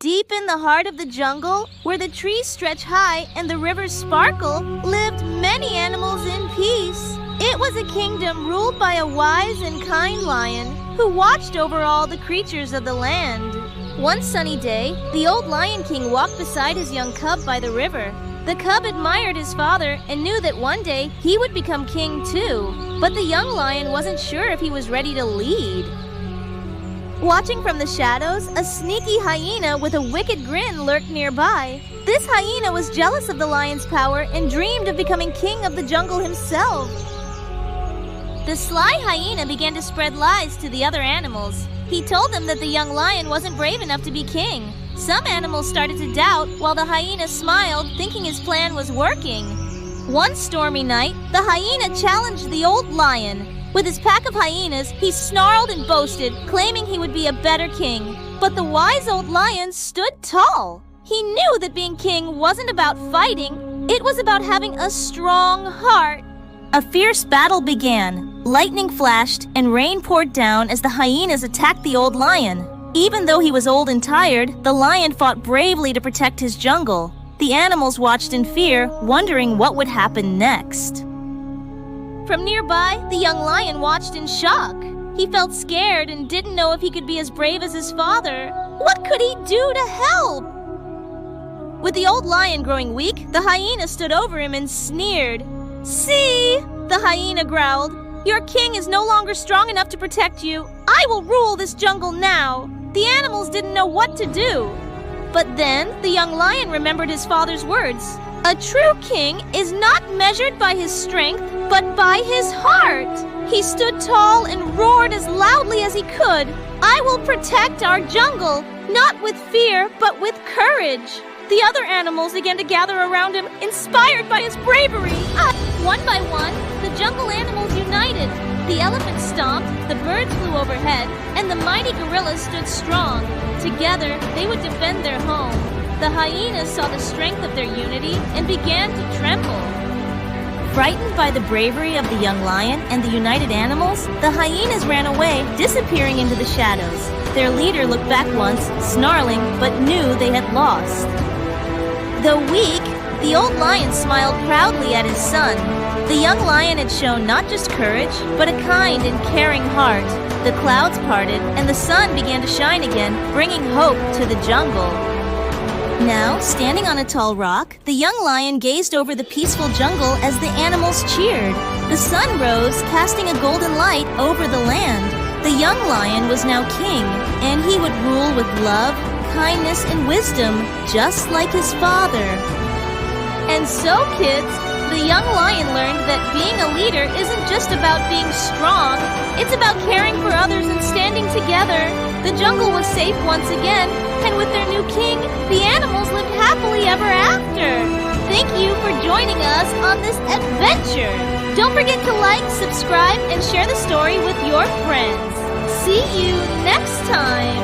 Deep in the heart of the jungle, where the trees stretch high and the rivers sparkle, lived many animals in peace. It was a kingdom ruled by a wise and kind lion who watched over all the creatures of the land. One sunny day, the old Lion King walked beside his young cub by the river. The cub admired his father and knew that one day he would become king too. But the young lion wasn't sure if he was ready to lead. Watching from the shadows, a sneaky hyena with a wicked grin lurked nearby. This hyena was jealous of the lion's power and dreamed of becoming king of the jungle himself. The sly hyena began to spread lies to the other animals. He told them that the young lion wasn't brave enough to be king. Some animals started to doubt, while the hyena smiled, thinking his plan was working. One stormy night, the hyena challenged the old lion. With his pack of hyenas, he snarled and boasted, claiming he would be a better king. But the wise old lion stood tall. He knew that being king wasn't about fighting, it was about having a strong heart. A fierce battle began. Lightning flashed and rain poured down as the hyenas attacked the old lion. Even though he was old and tired, the lion fought bravely to protect his jungle. The animals watched in fear, wondering what would happen next. From nearby, the young lion watched in shock. He felt scared and didn't know if he could be as brave as his father. What could he do to help? With the old lion growing weak, the hyena stood over him and sneered. "See?" the hyena growled. "Your king is no longer strong enough to protect you. I will rule this jungle now." The animals didn't know what to do. But then the young lion remembered his father's words. A true king is not measured by his strength, but by his heart. He stood tall and roared as loudly as he could. "I will protect our jungle, not with fear, but with courage." The other animals began to gather around him, inspired by his bravery. One by one, the jungle animals united. The elephants stomped, the birds flew overhead, and the mighty gorillas stood strong. Together, they would defend their home. The hyenas saw the strength of their unity and began to tremble. Frightened by the bravery of the young lion and the united animals, the hyenas ran away, disappearing into the shadows. Their leader looked back once, snarling, but knew they had lost. Though weak, the old lion smiled proudly at his son. The young lion had shown not just courage, but a kind and caring heart. The clouds parted, and the sun began to shine again, bringing hope to the jungle. Now, standing on a tall rock, the young lion gazed over the peaceful jungle as the animals cheered. The sun rose, casting a golden light over the land. The young lion was now king, and he would rule with love, kindness, and wisdom, just like his father. And so, kids, the young lion learned that being a leader isn't just about being strong, it's about caring for others and standing together. The jungle was safe once again, and with their new king, the animals lived happily ever after. Thank you for joining us on this adventure. Don't forget to like, subscribe, and share the story with your friends. See you next time.